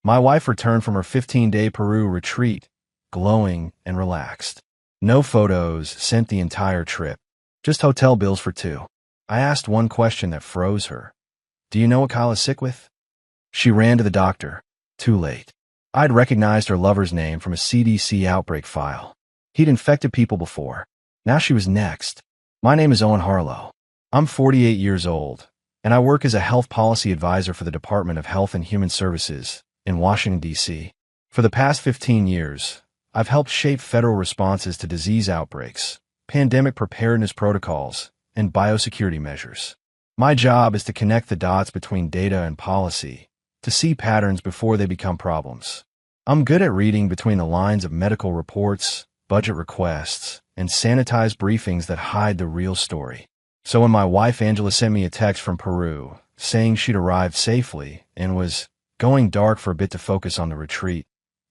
My wife returned from her 15-day Peru retreat, glowing and relaxed. No photos sent the entire trip, just hotel bills for two. I asked one question that froze her. Do you know what Kyle is sick with? She ran to the doctor. Too late. I'd recognized her lover's name from a CDC outbreak file. He'd infected people before. Now she was next. My name is Owen Harlow. I'm 48 years old, and I work as a health policy advisor for the Department of Health and Human Services in Washington, D.C. For the past 15 years, I've helped shape federal responses to disease outbreaks, pandemic preparedness protocols, and biosecurity measures. My job is to connect the dots between data and policy, to see patterns before they become problems. I'm good at reading between the lines of medical reports, budget requests, and sanitized briefings that hide the real story. So when my wife Angela sent me a text from Peru saying she'd arrived safely and was going dark for a bit to focus on the retreat,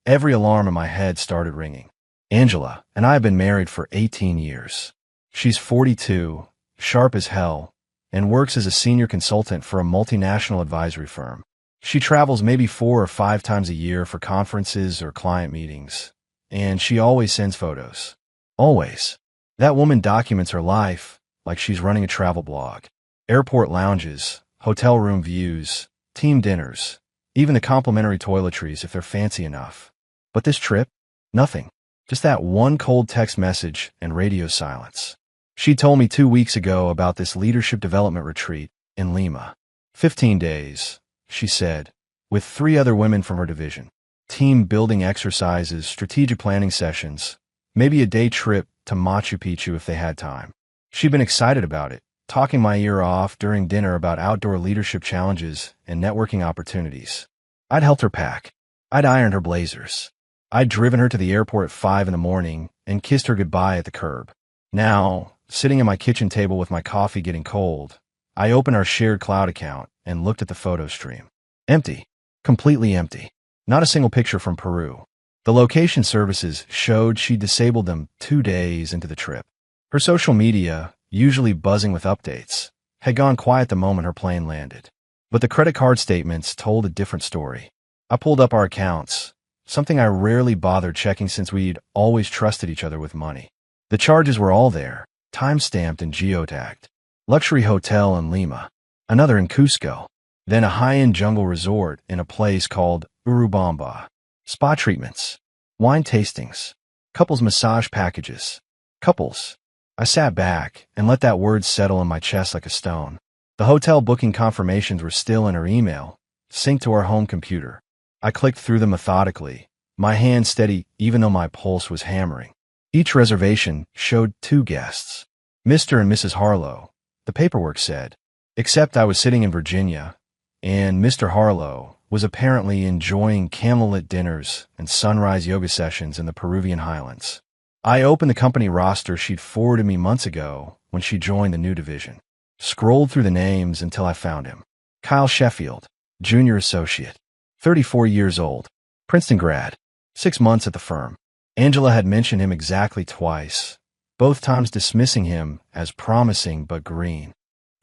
every alarm in my head started ringing. Angela and I have been married for 18 years. She's 42, sharp as hell, and works as a senior consultant for a multinational advisory firm. She travels maybe 4 or 5 times a year for conferences or client meetings, and she always sends photos. Always. That woman documents her life like she's running a travel blog. Airport lounges, hotel room views, team dinners, even the complimentary toiletries if they're fancy enough. But this trip? Nothing. Just that one cold text message and radio silence. She told me 2 weeks ago about this leadership development retreat in Lima. 15 days, she said, with 3 other women from her division. Team building exercises, strategic planning sessions, maybe a day trip to Machu Picchu if they had time. She'd been excited about it, talking my ear off during dinner about outdoor leadership challenges and networking opportunities. I'd helped her pack. I'd ironed her blazers. I'd driven her to the airport at 5 in the morning and kissed her goodbye at the curb. Now, sitting at my kitchen table with my coffee getting cold, I opened our shared cloud account and looked at the photo stream. Empty. Completely empty. Not a single picture from Peru. The location services showed she'd disabled them 2 days into the trip. Her social media, usually buzzing with updates, had gone quiet the moment her plane landed. But the credit card statements told a different story. I pulled up our accounts, something I rarely bothered checking since we'd always trusted each other with money. The charges were all there, time-stamped and geotagged. Luxury hotel in Lima, another in Cusco, then a high-end jungle resort in a place called Urubamba. Spa treatments, wine tastings, couples massage packages. Couples. I sat back and let that word settle in my chest like a stone. The hotel booking confirmations were still in her email, synced to our home computer. I clicked through them methodically, my hand steady even though my pulse was hammering. Each reservation showed 2 guests. Mr. and Mrs. Harlow, the paperwork said, except I was sitting in Virginia, and Mr. Harlow was apparently enjoying candlelit dinners and sunrise yoga sessions in the Peruvian highlands. I opened the company roster she'd forwarded me months ago when she joined the new division. Scrolled through the names until I found him. Kyle Sheffield, junior associate, 34 years old, Princeton grad, 6 months at the firm. Angela had mentioned him exactly twice, both times dismissing him as promising but green.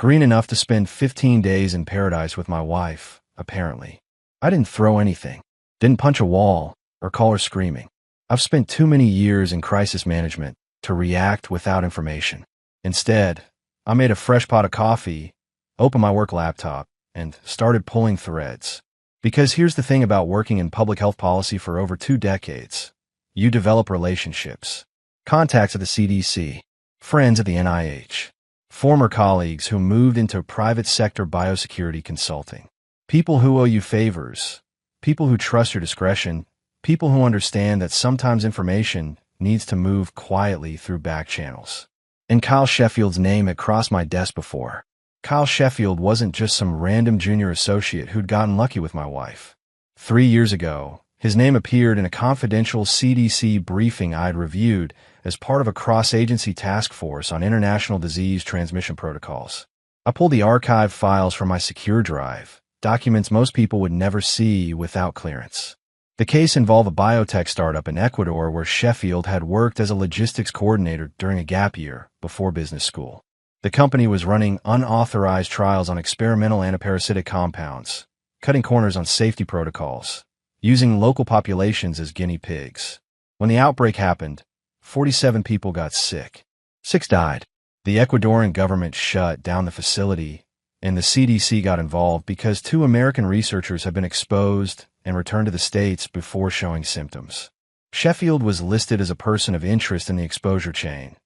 Green enough to spend 15 days in paradise with my wife, apparently. I didn't throw anything, didn't punch a wall or call her screaming. I've spent too many years in crisis management to react without information. Instead, I made a fresh pot of coffee, opened my work laptop, and started pulling threads. Because here's the thing about working in public health policy for over 2 decades. You develop relationships. Contacts at the CDC, friends at the NIH, former colleagues who moved into private sector biosecurity consulting, people who owe you favors, people who trust your discretion, people who understand that sometimes information needs to move quietly through back channels. And Kyle Sheffield's name had crossed my desk before. Kyle Sheffield wasn't just some random junior associate who'd gotten lucky with my wife. 3 years ago, his name appeared in a confidential CDC briefing I'd reviewed as part of a cross-agency task force on international disease transmission protocols. I pulled the archive files from my secure drive, documents most people would never see without clearance. The case involved a biotech startup in Ecuador where Sheffield had worked as a logistics coordinator during a gap year before business school. The company was running unauthorized trials on experimental antiparasitic compounds, cutting corners on safety protocols, using local populations as guinea pigs. When the outbreak happened, 47 people got sick. 6 died. The Ecuadorian government shut down the facility, and the CDC got involved because 2 American researchers had been exposed and returned to the States before showing symptoms. Sheffield was listed as a person of interest in the exposure chain,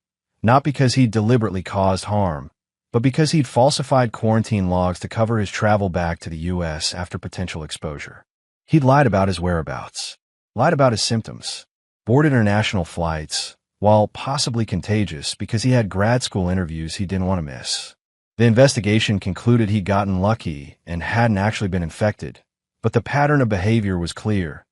not because he'd deliberately caused harm, but because he'd falsified quarantine logs to cover his travel back to the U.S. after potential exposure. He'd lied about his whereabouts, lied about his symptoms, boarded international flights, while possibly contagious because he had grad school interviews he didn't want to miss. The investigation concluded he'd gotten lucky and hadn't actually been infected, but the pattern of behavior was clear.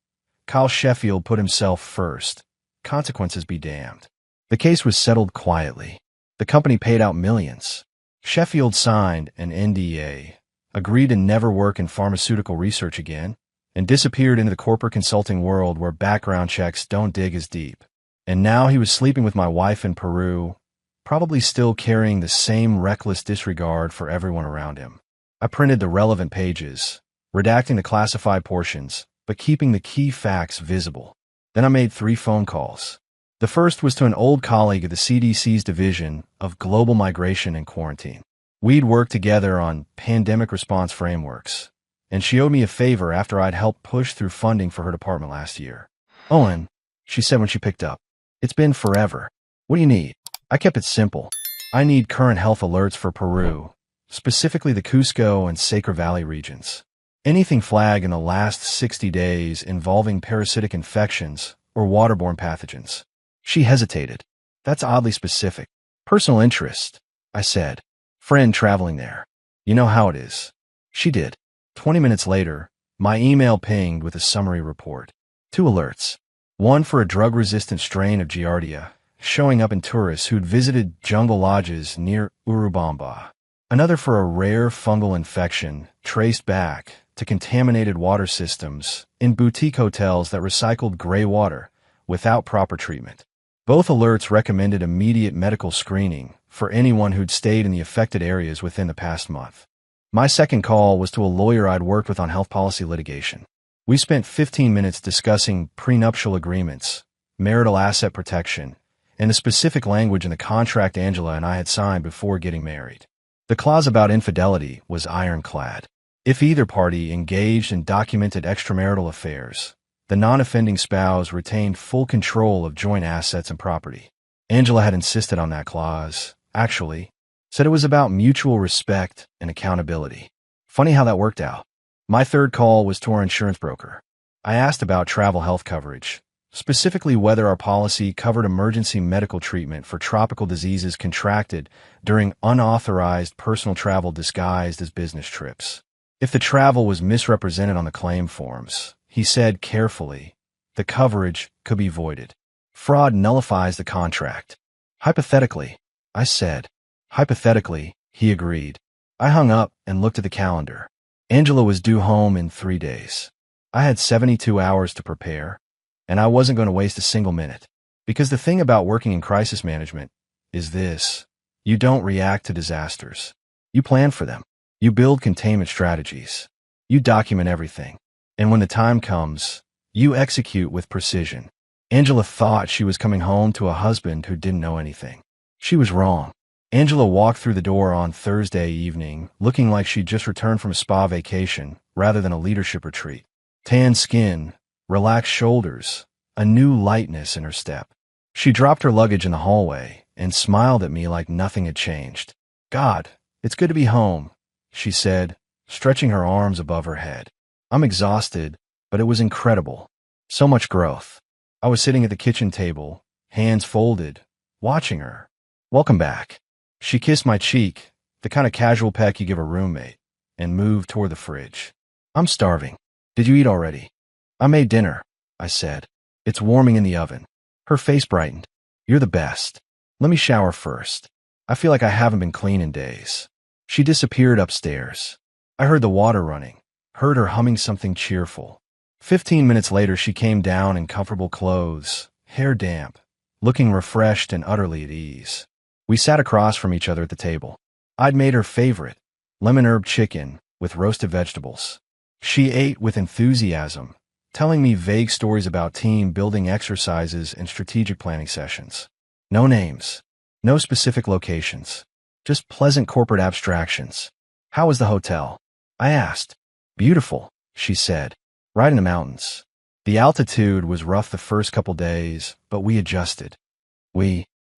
Kyle Sheffield put himself first. Consequences be damned. The case was settled quietly. The company paid out millions. Sheffield signed an NDA, agreed to never work in pharmaceutical research again, and disappeared into the corporate consulting world where background checks don't dig as deep. And now he was sleeping with my wife in Peru, probably still carrying the same reckless disregard for everyone around him. I printed the relevant pages, redacting the classified portions, but keeping the key facts visible. Then I made 3 phone calls. The first was to an old colleague of the CDC's Division of Global Migration and Quarantine. We'd worked together on pandemic response frameworks, and she owed me a favor after I'd helped push through funding for her department last year. "Owen," she said when she picked up, "it's been forever. What do you need?" I kept it simple. "I need current health alerts for Peru, specifically the Cusco and Sacred Valley regions. Anything flagged in the last 60 days involving parasitic infections or waterborne pathogens." She hesitated. "That's oddly specific." "Personal interest," I said. "Friend traveling there. You know how it is." She did. 20 minutes later, my email pinged with a summary report. 2 alerts. One for a drug-resistant strain of Giardia, showing up in tourists who'd visited jungle lodges near Urubamba. Another for a rare fungal infection traced back to contaminated water systems in boutique hotels that recycled gray water without proper treatment. Both alerts recommended immediate medical screening for anyone who'd stayed in the affected areas within the past month. My second call was to a lawyer I'd worked with on health policy litigation. We spent 15 minutes discussing prenuptial agreements, marital asset protection, and the specific language in the contract Angela and I had signed before getting married. The clause about infidelity was ironclad. If either party engaged in documented extramarital affairs, the non-offending spouse retained full control of joint assets and property. Angela had insisted on that clause, actually, said it was about mutual respect and accountability. Funny how that worked out. My third call was to our insurance broker. I asked about travel health coverage, specifically whether our policy covered emergency medical treatment for tropical diseases contracted during unauthorized personal travel disguised as business trips. If the travel was misrepresented on the claim forms, he said carefully, the coverage could be voided. Fraud nullifies the contract. Hypothetically, I said. Hypothetically, he agreed. I hung up and looked at the calendar. Angela was due home in 3 days. I had 72 hours to prepare, and I wasn't going to waste a single minute. Because the thing about working in crisis management is this: you don't react to disasters. You plan for them. You build containment strategies. You document everything. And when the time comes, you execute with precision. Angela thought she was coming home to a husband who didn't know anything. She was wrong. Angela walked through the door on Thursday evening, looking like she'd just returned from a spa vacation rather than a leadership retreat. Tan skin, relaxed shoulders, a new lightness in her step. She dropped her luggage in the hallway and smiled at me like nothing had changed. "God, it's good to be home," she said, stretching her arms above her head. I'm exhausted, but it was incredible. So much growth. I was sitting at the kitchen table, hands folded, watching her. "Welcome back." She kissed my cheek, the kind of casual peck you give a roommate, and moved toward the fridge. "I'm starving. Did you eat already?" "I made dinner," I said. "It's warming in the oven." Her face brightened. "You're the best. Let me shower first. I feel like I haven't been clean in days." She disappeared upstairs. I heard the water running, heard her humming something cheerful. 15 minutes later, she came down in comfortable clothes, hair damp, looking refreshed and utterly at ease. We sat across from each other at the table. I'd made her favorite, lemon herb chicken with roasted vegetables. She ate with enthusiasm, telling me vague stories about team building exercises and strategic planning sessions. No names, no specific locations, just pleasant corporate abstractions. How was the hotel? I asked. Beautiful, she said. Right in the mountains. The altitude was rough the first couple days, but we adjusted.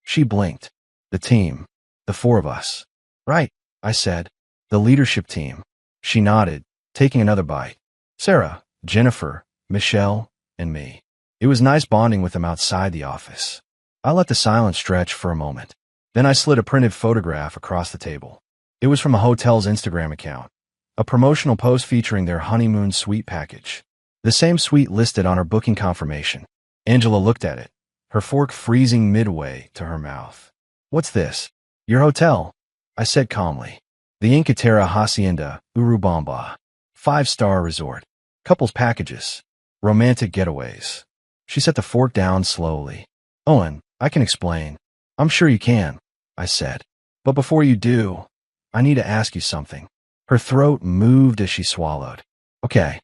She blinked. The team. The four of us. Right, I said. The leadership team. She nodded, taking another bite. Sarah, Jennifer, Michelle, and me. It was nice bonding with them outside the office. I let the silence stretch for a moment. Then I slid a printed photograph across the table. It was from a hotel's Instagram account. A promotional post featuring their honeymoon suite package. The same suite listed on her booking confirmation. Angela looked at it, her fork freezing midway to her mouth. What's this? Your hotel, I said calmly. The Incatera Hacienda, Urubamba. 5-star resort. Couples packages. Romantic getaways. She set the fork down slowly. Owen, I can explain. I'm sure you can, I said. But before you do, I need to ask you something. Her throat moved as she swallowed. Okay.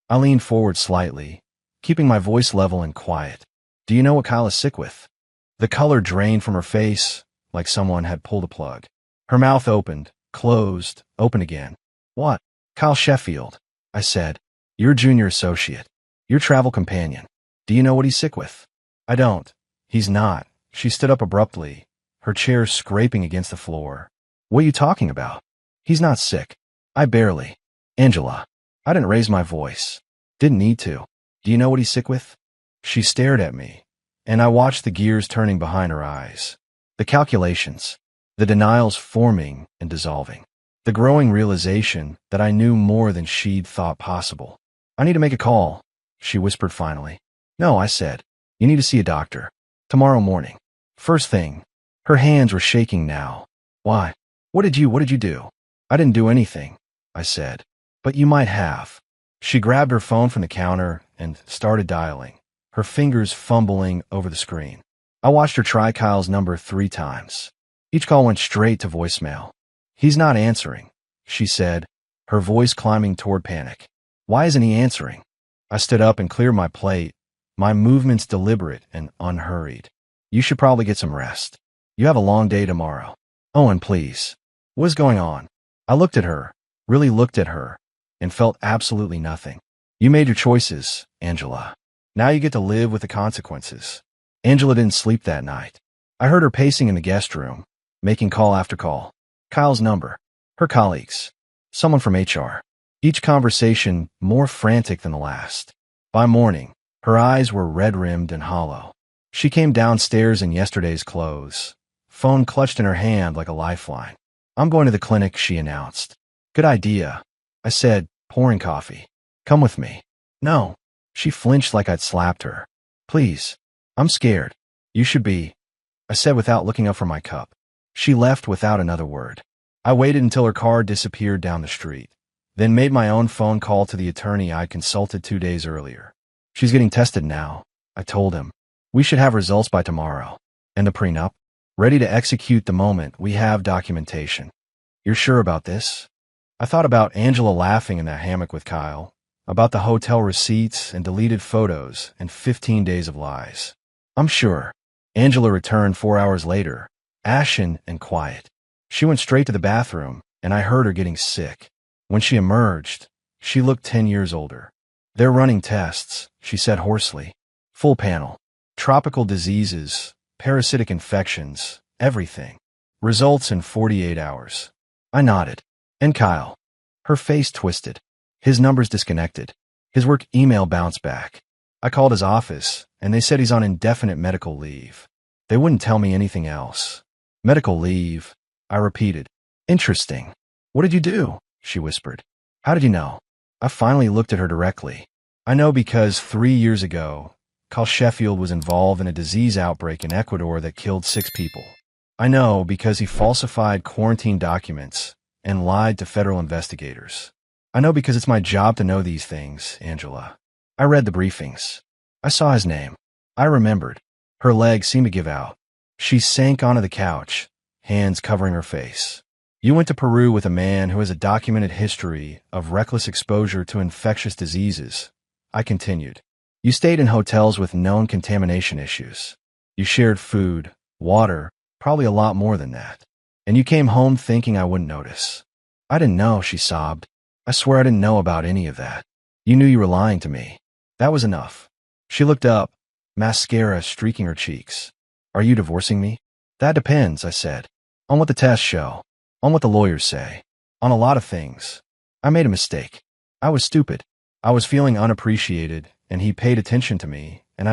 I leaned forward slightly, keeping my voice level and quiet. Do you know what Kyle is sick with? The color drained from her face, like someone had pulled a plug. Her mouth opened, closed, opened again. What? Kyle Sheffield, I said. Your junior associate. Your travel companion. Do you know what he's sick with? I don't. He's not. She stood up abruptly, her chair scraping against the floor. What are you talking about? He's not sick. I barely. Angela. I didn't raise my voice. Didn't need to. Do you know what he's sick with? She stared at me, and I watched the gears turning behind her eyes. The calculations. The denials forming and dissolving. The growing realization that I knew more than she'd thought possible. I need to make a call, she whispered finally. No, I said. You need to see a doctor. Tomorrow morning. First thing. Her hands were shaking now. Why? What did you do? I didn't do anything, I said. But you might have. She grabbed her phone from the counter and started dialing, her fingers fumbling over the screen. I watched her try Kyle's number 3 times. Each call went straight to voicemail. He's not answering, she said, her voice climbing toward panic. Why isn't he answering? I stood up and cleared my plate, my movements deliberate and unhurried. You should probably get some rest. You have a long day tomorrow. Owen, please. What's going on? I looked at her, really looked at her, and felt absolutely nothing. You made your choices, Angela. Now you get to live with the consequences. Angela didn't sleep that night. I heard her pacing in the guest room, making call after call. Kyle's number. Her colleagues. Someone from HR. Each conversation more frantic than the last. By morning, her eyes were red-rimmed and hollow. She came downstairs in yesterday's clothes, phone clutched in her hand like a lifeline. I'm going to the clinic, she announced. Good idea, I said, pouring coffee. Come with me. No. She flinched like I'd slapped her. Please. I'm scared. You should be, I said without looking up from my cup. She left without another word. I waited until her car disappeared down the street, then made my own phone call to the attorney I'd consulted 2 days earlier. She's getting tested now, I told him. We should have results by tomorrow. And the prenup? Ready to execute the moment we have documentation. You're sure about this? I thought about Angela laughing in that hammock with Kyle, about the hotel receipts and deleted photos and 15 days of lies. I'm sure. Angela returned 4 hours later, ashen and quiet. She went straight to the bathroom, and I heard her getting sick. When she emerged, she looked 10 years older. They're running tests, she said hoarsely. Full panel. Tropical diseases, parasitic infections, everything. Results in 48 hours. I nodded. And Kyle. Her face twisted. His numbers disconnected. His work email bounced back. I called his office, and they said he's on indefinite medical leave. They wouldn't tell me anything else. Medical leave, I repeated. Interesting. What did you do? She whispered. How did you know? I finally looked at her directly. I know because 3 years ago, Kyle Sheffield was involved in a disease outbreak in Ecuador that killed 6 people. I know because he falsified quarantine documents and lied to federal investigators. I know because it's my job to know these things, Angela. I read the briefings. I saw his name. I remembered. Her legs seemed to give out. She sank onto the couch, hands covering her face. You went to Peru with a man who has a documented history of reckless exposure to infectious diseases, I continued. You stayed in hotels with known contamination issues. You shared food, water, probably a lot more than that. And you came home thinking I wouldn't notice. I didn't know, she sobbed. I swear I didn't know about any of that. You knew you were lying to me. That was enough. She looked up, mascara streaking her cheeks. Are you divorcing me? That depends, I said. On what the tests show. On what the lawyers say. On a lot of things. I made a mistake. I was stupid. I was feeling unappreciated, and he paid attention to me, and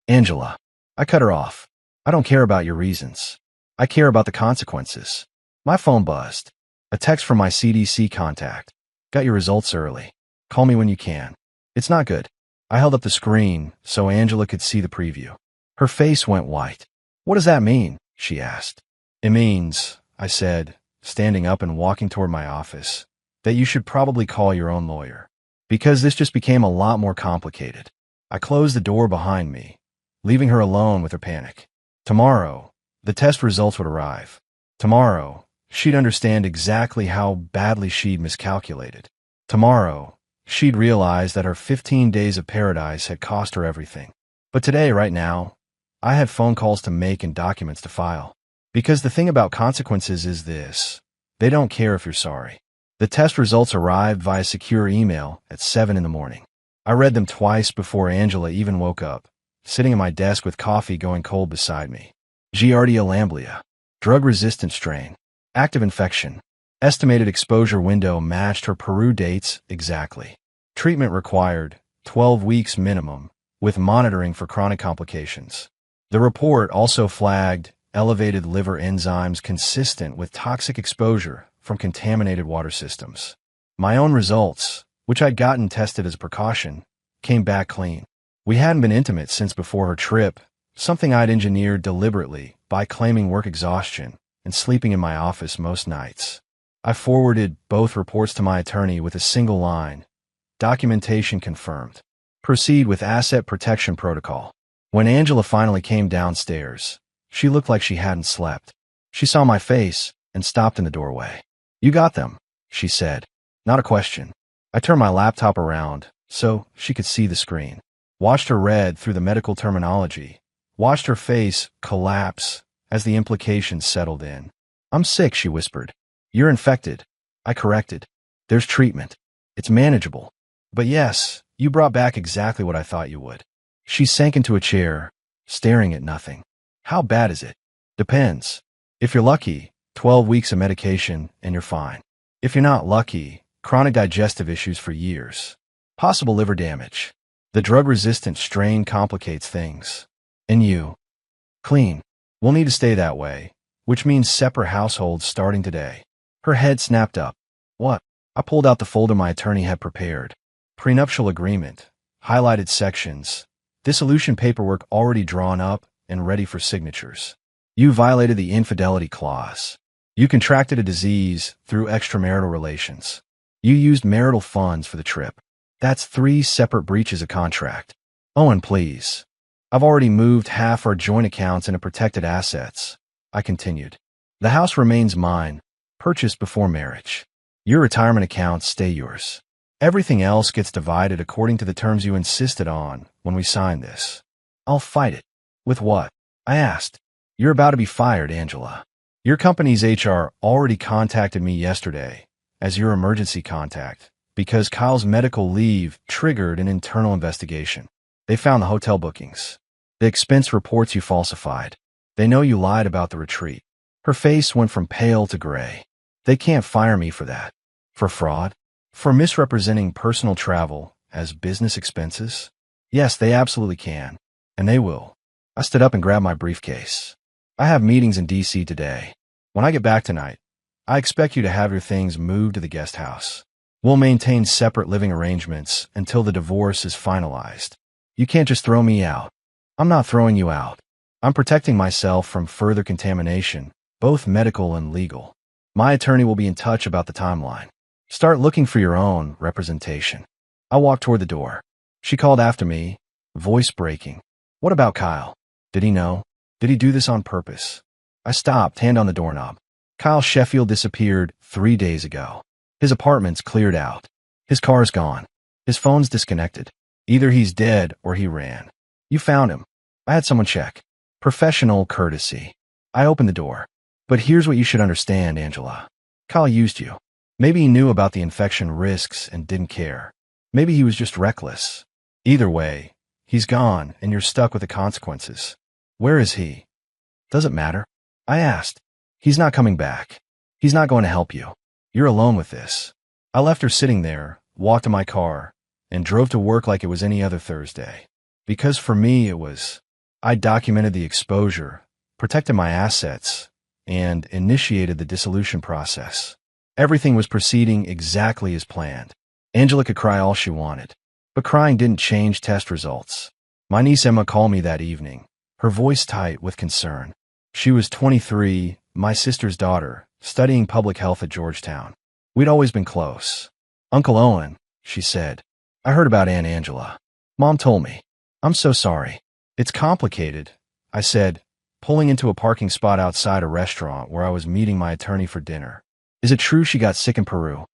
Angela. I cut her off. I don't care about your reasons. I care about the consequences. My phone buzzed. A text from my CDC contact. Got your results early. Call me when you can. It's not good. I held up the screen so Angela could see the preview. Her face went white. What does that mean? She asked. It means, I said, standing up and walking toward my office, that you should probably call your own lawyer. Because this just became a lot more complicated. I closed the door behind me, leaving her alone with her panic. Tomorrow, the test results would arrive. Tomorrow, she'd understand exactly how badly she'd miscalculated. Tomorrow, she'd realize that her 15 days of paradise had cost her everything. But today, right now, I had phone calls to make and documents to file. Because the thing about consequences is this. They don't care if you're sorry. The test results arrived via secure email at 7 in the morning. I read them twice before Angela even woke up, sitting at my desk with coffee going cold beside me. Giardia lamblia. Drug-resistant strain. Active infection. Estimated exposure window matched her Peru dates exactly. Treatment required, 12 weeks minimum, with monitoring for chronic complications. The report also flagged elevated liver enzymes consistent with toxic exposure from contaminated water systems. My own results, which I'd gotten tested as a precaution, came back clean. We hadn't been intimate since before her trip, something I'd engineered deliberately by claiming work exhaustion and sleeping in my office most nights. I forwarded both reports to my attorney with a single line. Documentation confirmed. Proceed with asset protection protocol. When Angela finally came downstairs, she looked like she hadn't slept. She saw my face and stopped in the doorway. You got them, she said. Not a question. I turned my laptop around so she could see the screen. Watched her read through the medical terminology. Watched her face collapse as the implications settled in. I'm sick, she whispered. You're infected. I corrected. There's treatment. It's manageable. But yes, you brought back exactly what I thought you would. She sank into a chair, staring at nothing. How bad is it? Depends. If you're lucky, 12 weeks of medication and you're fine. If you're not lucky, chronic digestive issues for years. Possible liver damage. The drug-resistant strain complicates things. And you. Clean. We'll need to stay that way, which means separate households starting today. Her head snapped up. What? I pulled out the folder my attorney had prepared. Prenuptial agreement. Highlighted sections. Dissolution paperwork already drawn up and ready for signatures. You violated the infidelity clause. You contracted a disease through extramarital relations. You used marital funds for the trip. That's 3 separate breaches of contract. Oh, and please. I've already moved half our joint accounts into protected assets. I continued. The house remains mine, purchased before marriage. Your retirement accounts stay yours. Everything else gets divided according to the terms you insisted on when we signed this. I'll fight it. With what? I asked. You're about to be fired, Angela. Your company's HR already contacted me yesterday as your emergency contact because Kyle's medical leave triggered an internal investigation. They found the hotel bookings, the expense reports you falsified. They know you lied about the retreat. Her face went from pale to gray. They can't fire me for that. For fraud? For misrepresenting personal travel as business expenses? Yes, they absolutely can. And they will. I stood up and grabbed my briefcase. I have meetings in D.C. today. When I get back tonight, I expect you to have your things moved to the guest house. We'll maintain separate living arrangements until the divorce is finalized. You can't just throw me out. I'm not throwing you out. I'm protecting myself from further contamination, both medical and legal. My attorney will be in touch about the timeline. Start looking for your own representation. I walked toward the door. She called after me, voice breaking. What about Kyle? Did he know? Did he do this on purpose? I stopped, hand on the doorknob. Kyle Sheffield disappeared 3 days ago. His apartment's cleared out. His car's gone. His phone's disconnected. Either he's dead or he ran. You found him. I had someone check. Professional courtesy. I opened the door. But here's what you should understand, Angela. Kyle used you. Maybe he knew about the infection risks and didn't care. Maybe he was just reckless. Either way, he's gone and you're stuck with the consequences. Where is he? Does it matter? I asked. He's not coming back. He's not going to help you. You're alone with this. I left her sitting there, walked to my car, and drove to work like it was any other Thursday. Because for me it was, I documented the exposure, protected my assets, and initiated the dissolution process. Everything was proceeding exactly as planned. Angela could cry all she wanted, but crying didn't change test results. My niece Emma called me that evening, her voice tight with concern. She was 23, my sister's daughter, studying public health at Georgetown. We'd always been close. Uncle Owen, she said, I heard about Aunt Angela. Mom told me. I'm so sorry. It's complicated, I said, pulling into a parking spot outside a restaurant where I was meeting my attorney for dinner. Is it true she got sick in Peru?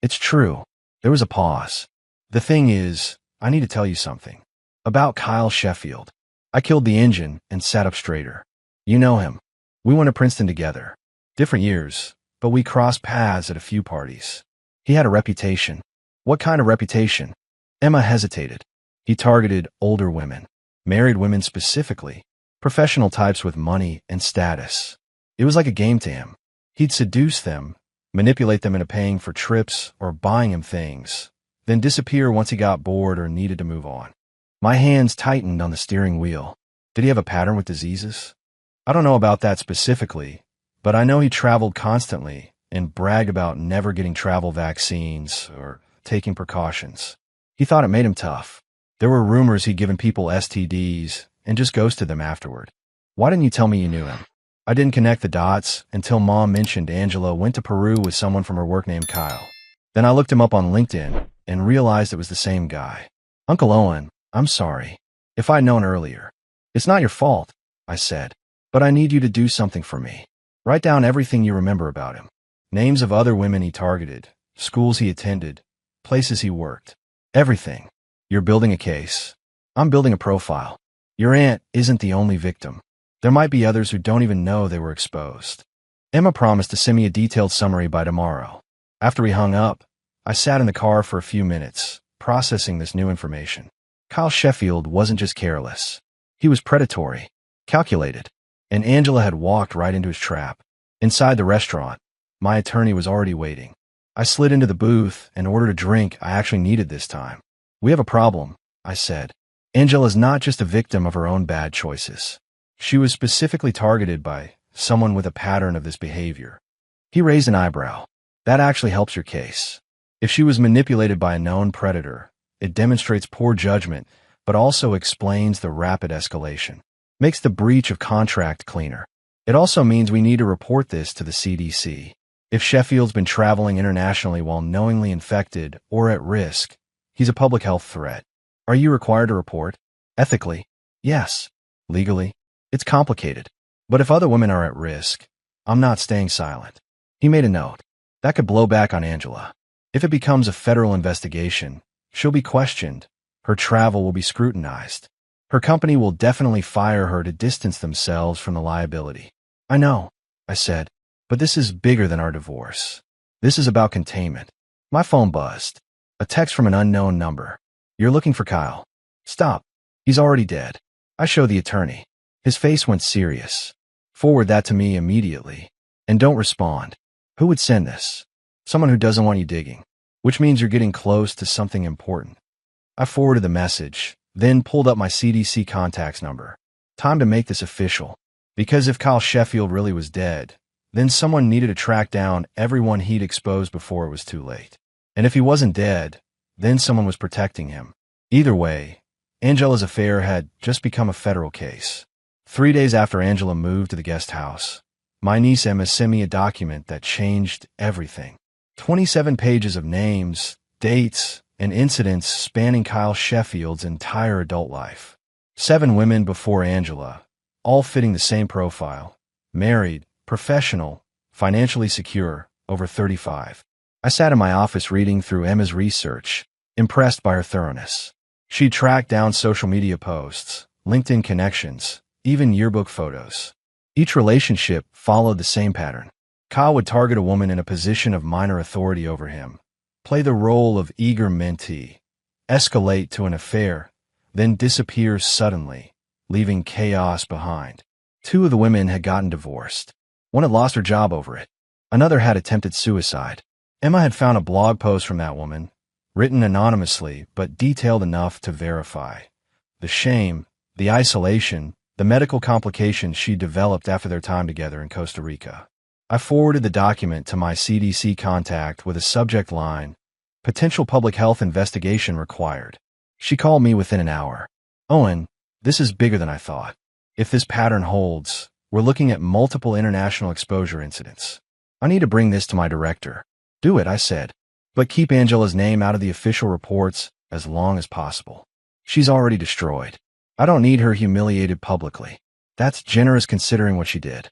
It's true. There was a pause. The thing is, I need to tell you something. About Kyle Sheffield. I killed the engine and sat up straighter. You know him. We went to Princeton together. Different years, but we crossed paths at a few parties. He had a reputation. What kind of reputation? Emma hesitated. He targeted older women, married women specifically, professional types with money and status. It was like a game to him. He'd seduce them, manipulate them into paying for trips or buying him things, then disappear once he got bored or needed to move on. My hands tightened on the steering wheel. Did he have a pattern with diseases? I don't know about that specifically, but I know he traveled constantly and bragged about never getting travel vaccines or taking precautions. He thought it made him tough. There were rumors he'd given people STDs and just ghosted them afterward. Why didn't you tell me you knew him? I didn't connect the dots until Mom mentioned Angela went to Peru with someone from her work named Kyle. Then I looked him up on LinkedIn and realized it was the same guy. Uncle Owen, I'm sorry. If I'd known earlier. It's not your fault, I said. But I need you to do something for me. Write down everything you remember about him. Names of other women he targeted, schools he attended, places he worked. Everything. You're building a case. I'm building a profile. Your aunt isn't the only victim. There might be others who don't even know they were exposed. Emma promised to send me a detailed summary by tomorrow. After we hung up, I sat in the car for a few minutes, processing this new information. Kyle Sheffield wasn't just careless. He was predatory, calculated, and Angela had walked right into his trap. Inside the restaurant, my attorney was already waiting. I slid into the booth and ordered a drink I actually needed this time. We have a problem, I said. Angela's not just a victim of her own bad choices. She was specifically targeted by someone with a pattern of this behavior. He raised an eyebrow. That actually helps your case. If she was manipulated by a known predator, it demonstrates poor judgment, but also explains the rapid escalation. Makes the breach of contract cleaner. It also means we need to report this to the CDC. If Sheffield's been traveling internationally while knowingly infected or at risk, he's a public health threat. Are you required to report? Ethically, yes. Legally, it's complicated. But if other women are at risk, I'm not staying silent. He made a note. That could blow back on Angela. If it becomes a federal investigation, she'll be questioned. Her travel will be scrutinized. Her company will definitely fire her to distance themselves from the liability. I know, I said, but this is bigger than our divorce. This is about containment. My phone buzzed. A text from an unknown number. You're looking for Kyle. Stop. He's already dead. I show the attorney. His face went serious. Forward that to me immediately. And don't respond. Who would send this? Someone who doesn't want you digging. Which means you're getting close to something important. I forwarded the message, then pulled up my CDC contacts number. Time to make this official. Because if Kyle Sheffield really was dead, then someone needed to track down everyone he'd exposed before it was too late. And if he wasn't dead, then someone was protecting him. Either way, Angela's affair had just become a federal case. 3 days after Angela moved to the guest house, my niece Emma sent me a document that changed everything. 27 pages of names, dates, and incidents spanning Kyle Sheffield's entire adult life. 7 women before Angela, all fitting the same profile. Married, professional, financially secure, over 35. I sat in my office reading through Emma's research, impressed by her thoroughness. She tracked down social media posts, LinkedIn connections, even yearbook photos. Each relationship followed the same pattern. Kyle would target a woman in a position of minor authority over him, play the role of eager mentee, escalate to an affair, then disappear suddenly, leaving chaos behind. 2 of the women had gotten divorced. One had lost her job over it. Another had attempted suicide. Emma had found a blog post from that woman, written anonymously but detailed enough to verify. The shame, the isolation, the medical complications she developed after their time together in Costa Rica. I forwarded the document to my CDC contact with a subject line, "Potential public health investigation required." She called me within an hour. "Owen, this is bigger than I thought. If this pattern holds, we're looking at multiple international exposure incidents. I need to bring this to my director." "Do it," I said. "But keep Angela's name out of the official reports as long as possible. She's already destroyed. I don't need her humiliated publicly." "That's generous considering what she did."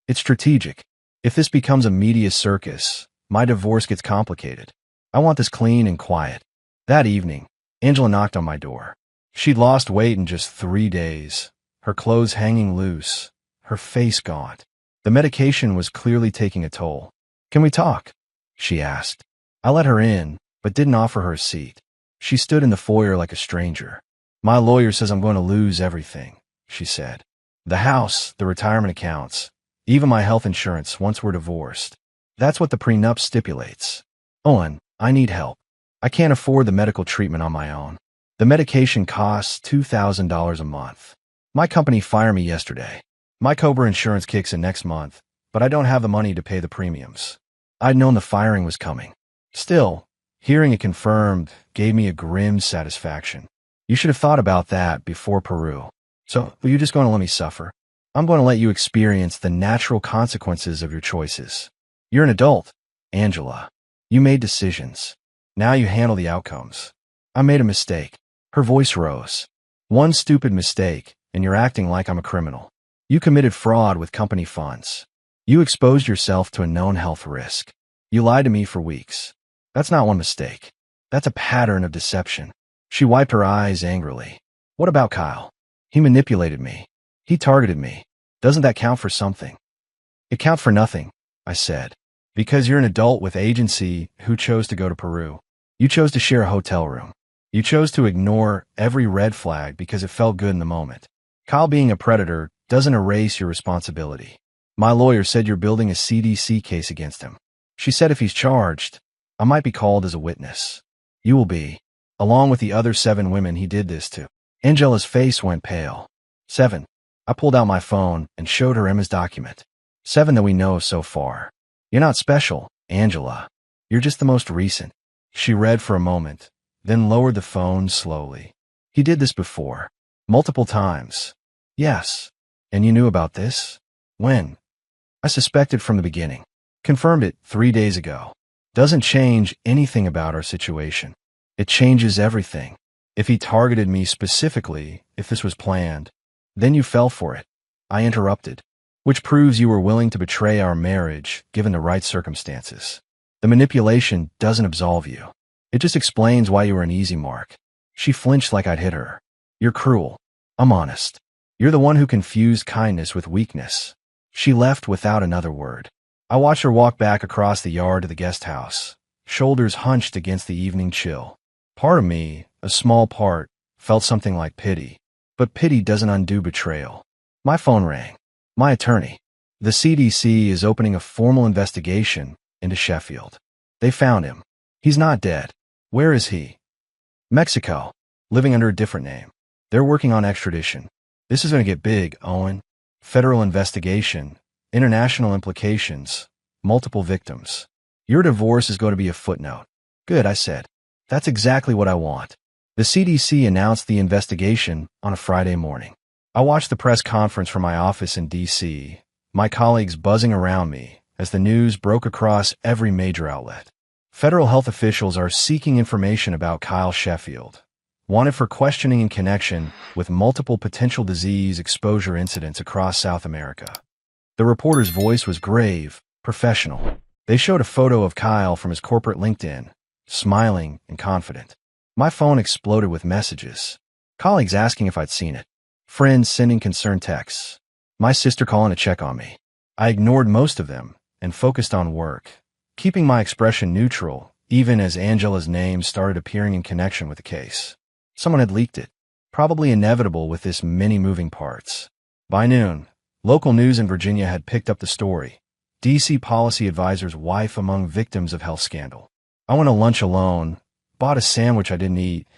"It's strategic. If this becomes a media circus, my divorce gets complicated. I want this clean and quiet." That evening, Angela knocked on my door. She'd lost weight in just 3 days, her clothes hanging loose, her face gaunt. The medication was clearly taking a toll. "Can we talk?" she asked. I let her in, but didn't offer her a seat. She stood in the foyer like a stranger. "My lawyer says I'm going to lose everything," she said. "The house, the retirement accounts, even my health insurance once we're divorced. That's what the prenup stipulates. Owen, I need help. I can't afford the medical treatment on my own. The medication costs $2,000 a month. My company fired me yesterday. My COBRA insurance kicks in next month, but I don't have the money to pay the premiums." I'd known the firing was coming. Still, hearing it confirmed gave me a grim satisfaction. "You should have thought about that before Peru. So, are you just going to let me suffer? I'm going to let you experience the natural consequences of your choices. You're an adult, Angela. You made decisions. Now you handle the outcomes. I made a mistake." Her voice rose. "One stupid mistake, and you're acting like I'm a criminal. You committed fraud with company funds. You exposed yourself to a known health risk. You lied to me for weeks. That's not one mistake. That's a pattern of deception." She wiped her eyes angrily. "What about Kyle? He manipulated me. He targeted me. Doesn't that count for something?" "It counts for nothing," I said. "Because you're an adult with agency who chose to go to Peru. You chose to share a hotel room. You chose to ignore every red flag because it felt good in the moment. Kyle being a predator doesn't erase your responsibility. My lawyer said you're building a CDC case against him. She said if he's charged, I might be called as a witness. You will be, along with the other 7 women he did this to." Angela's face went pale. 7. I pulled out my phone and showed her Emma's document. 7 that we know of so far. "You're not special, Angela. You're just the most recent." She read for a moment, then lowered the phone slowly. "He did this before. Multiple times." "Yes. And you knew about this? When?" "I suspected from the beginning. Confirmed it 3 days ago. Doesn't change anything about our situation. It changes everything. If he targeted me specifically, if this was planned, then you fell for it." I interrupted. "Which proves you were willing to betray our marriage given the right circumstances. The manipulation doesn't absolve you. It just explains why you were an easy mark." She flinched like I'd hit her. "You're cruel. I'm honest. You're the one who confused kindness with weakness." She left without another word. I watched her walk back across the yard to the guest house, shoulders hunched against the evening chill. Part of me, a small part, felt something like pity. But pity doesn't undo betrayal. My phone rang. My attorney. "The CDC is opening a formal investigation into Sheffield. They found him. He's not dead." "Where is he?" "Mexico. Living under a different name. They're working on extradition." "This is going to get big, Owen. Federal investigation, international implications, multiple victims. Your divorce is going to be a footnote." "Good," I said. "That's exactly what I want." The CDC announced the investigation on a Friday morning. I watched the press conference from my office in D.C., my colleagues buzzing around me as the news broke across every major outlet. Federal health officials are seeking information about Kyle Sheffield, wanted for questioning in connection with multiple potential disease exposure incidents across South America. The reporter's voice was grave, professional. They showed a photo of Kyle from his corporate LinkedIn, smiling and confident. My phone exploded with messages. Colleagues asking if I'd seen it. Friends sending concerned texts. My sister calling to check on me. I ignored most of them and focused on work, keeping my expression neutral, even as Angela's name started appearing in connection with the case. Someone had leaked it. Probably inevitable with this many moving parts. By noon, local news in Virginia had picked up the story. D.C. policy advisor's wife among victims of health scandal. I went to lunch alone, bought a sandwich I didn't eat,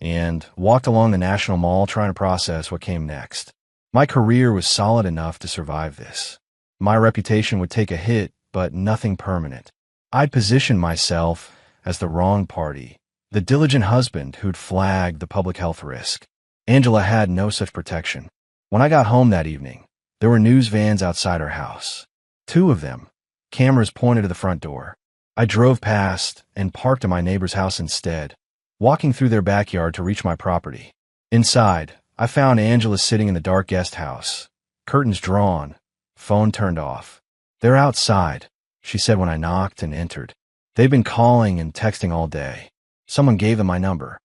and walked along the National Mall trying to process what came next. My career was solid enough to survive this. My reputation would take a hit, but nothing permanent. I'd positioned myself as the wrong party, the diligent husband who'd flagged the public health risk. Angela had no such protection. When I got home that evening, there were news vans outside her house. 2 of them, cameras pointed to the front door. I drove past and parked at my neighbor's house instead, walking through their backyard to reach my property. Inside, I found Angela sitting in the dark guest house, curtains drawn, phone turned off. "They're outside," she said when I knocked and entered. "They've been calling and texting all day. Someone gave them my number."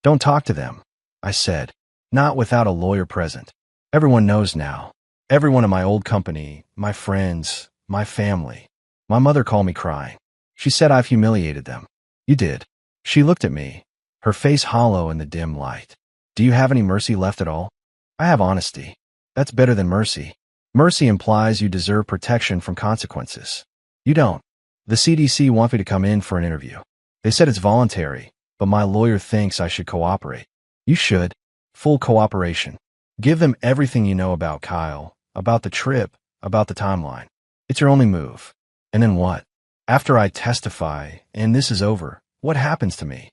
"Don't talk to them," I said, "not without a lawyer present. Everyone knows now. Everyone in my old company, my friends, my family." My mother called me crying. She said I've humiliated them. "You did." She looked at me, her face hollow in the dim light. "Do you have any mercy left at all?" "I have honesty. That's better than mercy. Mercy implies you deserve protection from consequences. You don't. The CDC wants me to come in for an interview. They said it's voluntary, but my lawyer thinks I should cooperate." "You should. Full cooperation. Give them everything you know about Kyle, about the trip, about the timeline. It's your only move." "And then what? After I testify, and this is over, what happens to me?"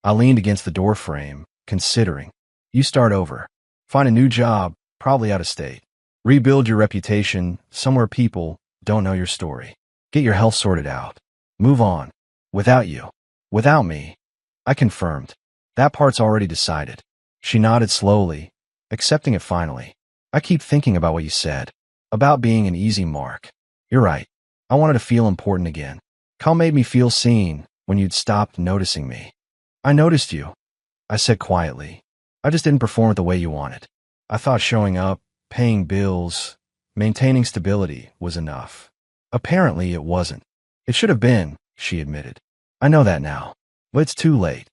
I leaned against the door frame, considering. "You start over. Find a new job, probably out of state. Rebuild your reputation somewhere people don't know your story. Get your health sorted out. Move on. Without you. Without me." I confirmed. "That part's already decided." She nodded slowly, accepting it finally. "I keep thinking about what you said, about being an easy mark. You're right. I wanted to feel important again. Kyle made me feel seen when you'd stopped noticing me." "I noticed you," I said quietly. "I just didn't perform it the way you wanted. I thought showing up, paying bills, maintaining stability was enough. Apparently it wasn't." "It should have been," she admitted. "I know that now. But it's too late."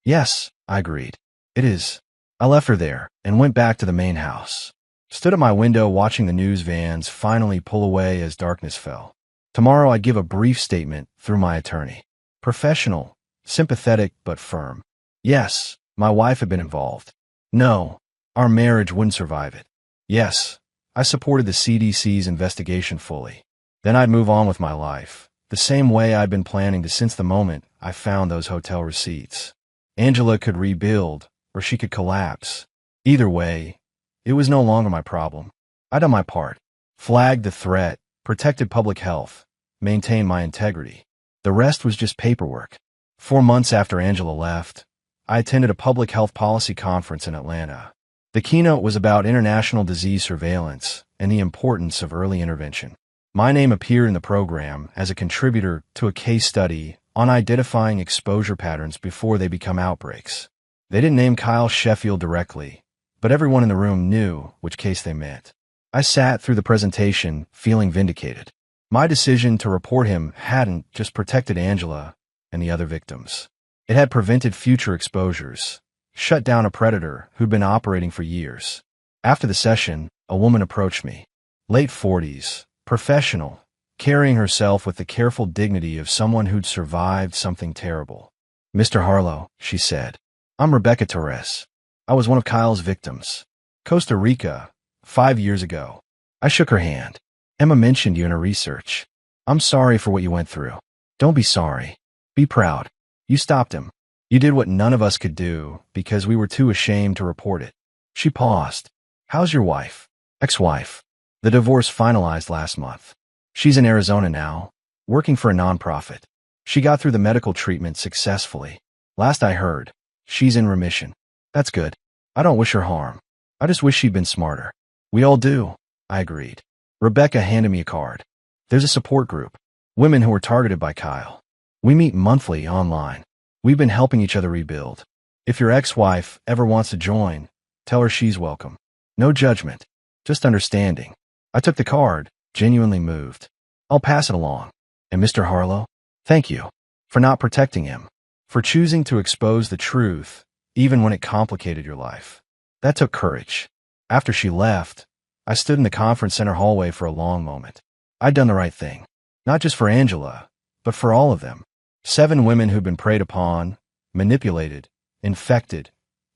"Yes," I agreed. "It is." I left her there and went back to the main house. Stood at my window watching the news vans finally pull away as darkness fell. Tomorrow I'd give a brief statement through my attorney. Professional, sympathetic but firm. Yes, my wife had been involved. No, our marriage wouldn't survive it. Yes, I supported the CDC's investigation fully. Then I'd move on with my life, the same way I'd been planning to since the moment I found those hotel receipts. Angela could rebuild, or she could collapse. Either way, it was no longer my problem. I'd done my part. Flagged the threat, protected public health, maintained my integrity. The rest was just paperwork. 4 months after Angela left, I attended a public health policy conference in Atlanta. The keynote was about international disease surveillance and the importance of early intervention. My name appeared in the program as a contributor to a case study on identifying exposure patterns before they become outbreaks. They didn't name Kyle Sheffield directly, but everyone in the room knew which case they meant. I sat through the presentation feeling vindicated. My decision to report him hadn't just protected Angela and the other victims. It had prevented future exposures, shut down a predator who'd been operating for years. After the session, a woman approached me. Late 40s, professional, carrying herself with the careful dignity of someone who'd survived something terrible. "Mr. Harlow," she said, "I'm Rebecca Torres. I was one of Kyle's victims. Costa Rica, 5 years ago." I shook her hand. "Emma mentioned you in her research. I'm sorry for what you went through." "Don't be sorry. Be proud. You stopped him. You did what none of us could do because we were too ashamed to report it." She paused. "How's your wife?" "Ex-wife. The divorce finalized last month. She's in Arizona now, working for a nonprofit. She got through the medical treatment successfully. Last I heard, she's in remission." "That's good. I don't wish her harm. I just wish she'd been smarter." "We all do," I agreed. Rebecca handed me a card. "There's a support group, women who were targeted by Kyle. We meet monthly online. We've been helping each other rebuild. If your ex-wife ever wants to join, tell her she's welcome. No judgment, just understanding. I took the card, genuinely moved. I'll pass it along. And Mr. Harlow, thank you for not protecting him, for choosing to expose the truth, even when it complicated your life. That took courage. After she left, I stood in the conference center hallway for a long moment. I'd done the right thing, not just for Angela, but for all of them. 7 women who'd been preyed upon, manipulated, infected,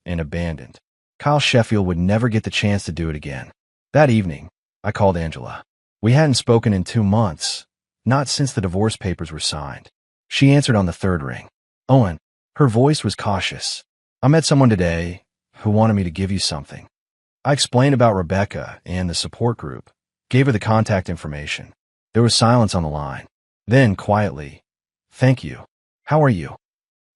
and abandoned. Kyle Sheffield would never get the chance to do it again. That evening, I called Angela. We hadn't spoken in 2 months, not since the divorce papers were signed. She answered on the 3rd ring. Owen, her voice was cautious. I met someone today who wanted me to give you something. I explained about Rebecca and the support group, gave her the contact information. There was silence on the line. Then, quietly, thank you. How are you?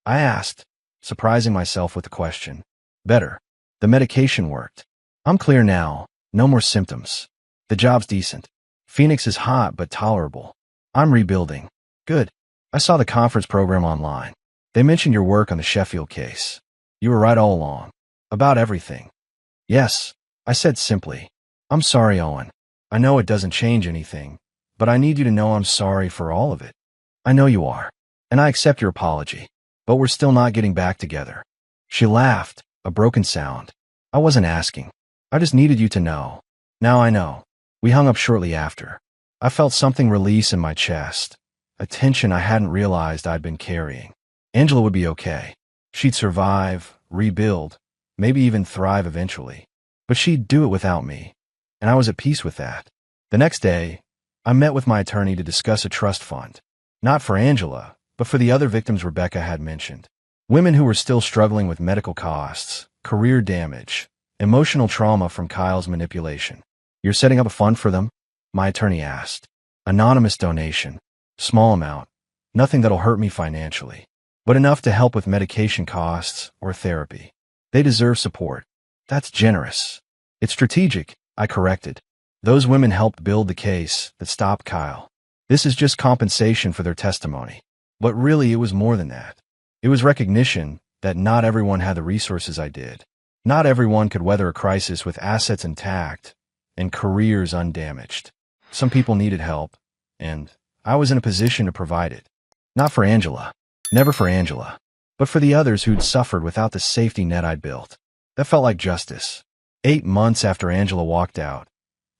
I asked, surprising myself with the question. Better. The medication worked. I'm clear now. No more symptoms. The job's decent. Phoenix is hot but tolerable. I'm rebuilding. Good. I saw the conference program online. They mentioned your work on the Sheffield case. You were right all along. About everything. Yes, I said simply. I'm sorry, Owen. I know it doesn't change anything, but I need you to know I'm sorry for all of it. I know you are, and I accept your apology, but we're still not getting back together. She laughed, a broken sound. I wasn't asking. I just needed you to know. Now I know. We hung up shortly after. I felt something release in my chest, a tension I hadn't realized I'd been carrying. Angela would be okay. She'd survive, rebuild, maybe even thrive eventually. But she'd do it without me, and I was at peace with that. The next day, I met with my attorney to discuss a trust fund. Not for Angela, but for the other victims Rebecca had mentioned. Women who were still struggling with medical costs, career damage, emotional trauma from Kyle's manipulation. You're setting up a fund for them? My attorney asked. Anonymous donation. Small amount. Nothing that'll hurt me financially, but enough to help with medication costs or therapy. They deserve support. That's generous. It's strategic, I corrected. Those women helped build the case that stopped Kyle. This is just compensation for their testimony. But really, it was more than that. It was recognition that not everyone had the resources I did. Not everyone could weather a crisis with assets intact and careers undamaged. Some people needed help, and I was in a position to provide it. Not for Angela. Never for Angela. But for the others who'd suffered without the safety net I'd built. That felt like justice. 8 months after Angela walked out,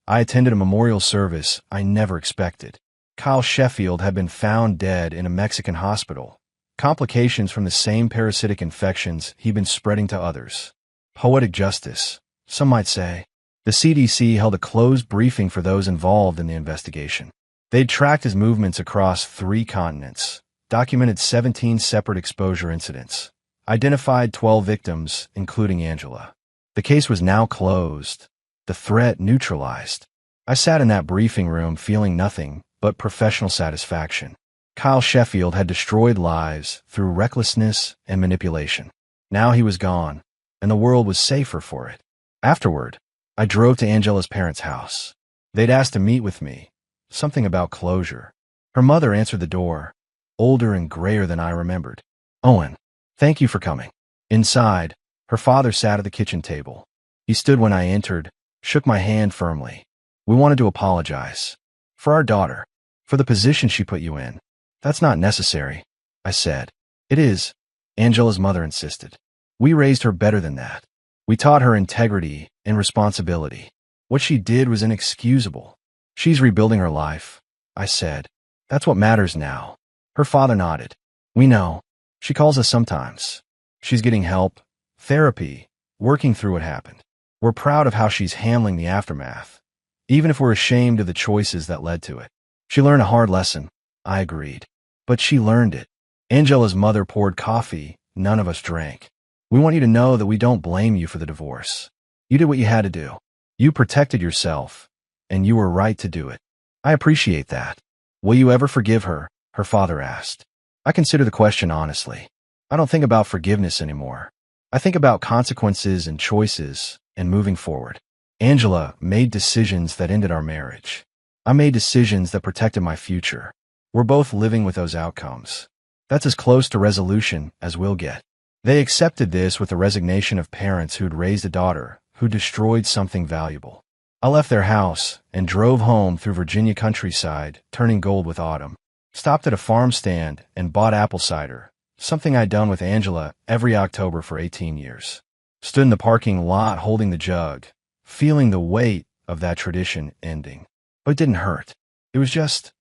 I attended a memorial service I never expected. Kyle Sheffield had been found dead in a Mexican hospital. Complications from the same parasitic infections he'd been spreading to others. Poetic justice, some might say. The CDC held a closed briefing for those involved in the investigation. They'd tracked his movements across 3 continents, documented 17 separate exposure incidents, identified 12 victims, including Angela. The case was now closed, the threat neutralized. I sat in that briefing room feeling nothing but professional satisfaction. Kyle Sheffield had destroyed lives through recklessness and manipulation. Now he was gone, and the world was safer for it. Afterward, I drove to Angela's parents' house. They'd asked to meet with me, something about closure. Her mother answered the door, older and grayer than I remembered. Owen, thank you for coming. Inside, her father sat at the kitchen table. He stood when I entered, shook my hand firmly. We wanted to apologize. For our daughter. For the position she put you in. That's not necessary, I said. It is, Angela's mother insisted. We raised her better than that. We taught her integrity and responsibility. What she did was inexcusable. She's rebuilding her life, I said. That's what matters now. Her father nodded. We know. She calls us sometimes. She's getting help, therapy, working through what happened. We're proud of how she's handling the aftermath, even if we're ashamed of the choices that led to it. She learned a hard lesson, I agreed. But she learned it. Angela's mother poured coffee, none of us drank. We want you to know that we don't blame you for the divorce. You did what you had to do. You protected yourself, and you were right to do it. I appreciate that. Will you ever forgive her? Her father asked. I consider the question honestly. I don't think about forgiveness anymore. I think about consequences and choices and moving forward. Angela made decisions that ended our marriage. I made decisions that protected my future. We're both living with those outcomes. That's as close to resolution as we'll get. They accepted this with the resignation of parents who'd raised a daughter who destroyed something valuable. I left their house and drove home through Virginia countryside, turning gold with autumn. Stopped at a farm stand and bought apple cider, something I'd done with Angela every October for 18 years. Stood in the parking lot holding the jug, feeling the weight of that tradition ending. But it didn't hurt. It was just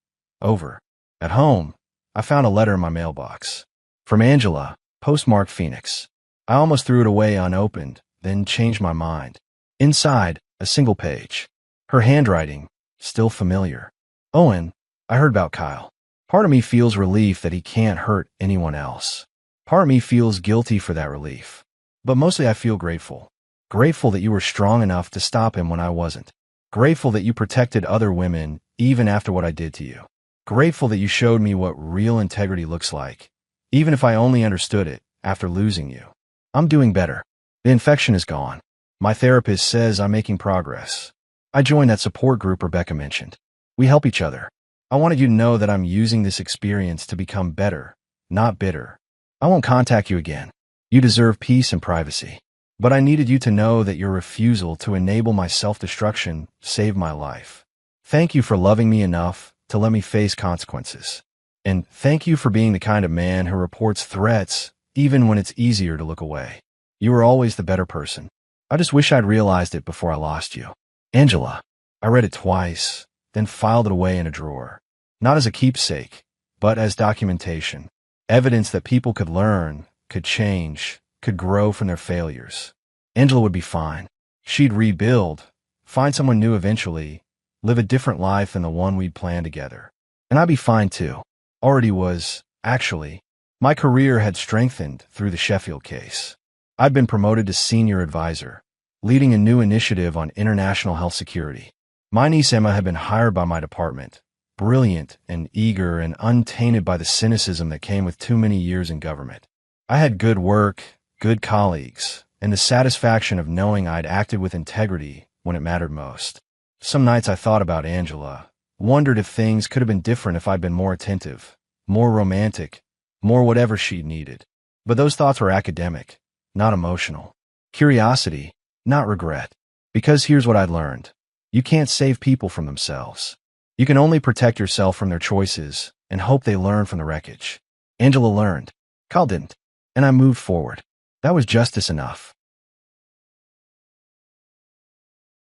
over. At home, I found a letter in my mailbox. From Angela, postmarked Phoenix. I almost threw it away unopened, then changed my mind. Inside, a single page. Her handwriting, still familiar. Owen, I heard about Kyle. Part of me feels relief that he can't hurt anyone else. Part of me feels guilty for that relief. But mostly I feel grateful. Grateful that you were strong enough to stop him when I wasn't. Grateful that you protected other women even after what I did to you. Grateful that you showed me what real integrity looks like, even if I only understood it after losing you. I'm doing better. The infection is gone. My therapist says I'm making progress. I joined that support group Rebecca mentioned. We help each other. I wanted you to know that I'm using this experience to become better, not bitter. I won't contact you again. You deserve peace and privacy. But I needed you to know that your refusal to enable my self-destruction saved my life. Thank you for loving me enough to let me face consequences. And thank you for being the kind of man who reports threats even when it's easier to look away. You were always the better person. I just wish I'd realized it before I lost you. Angela. I read it twice, then filed it away in a drawer. Not as a keepsake, but as documentation. Evidence that people could learn, could change, could grow from their failures. Angela would be fine. She'd rebuild, find someone new eventually, live a different life than the one we'd planned together. And I'd be fine too. Already was, actually. My career had strengthened through the Sheffield case. I'd been promoted to senior advisor, leading a new initiative on international health security. My niece Emma had been hired by my department, brilliant and eager and untainted by the cynicism that came with too many years in government. I had good work, good colleagues, and the satisfaction of knowing I'd acted with integrity when it mattered most. Some nights I thought about Angela, wondered if things could have been different if I'd been more attentive, more romantic, more whatever she'd needed. But those thoughts were academic, not emotional. Curiosity, not regret. Because here's what I'd learned. You can't save people from themselves. You can only protect yourself from their choices and hope they learn from the wreckage. Angela learned. Kyle didn't. And I moved forward. That was justice enough.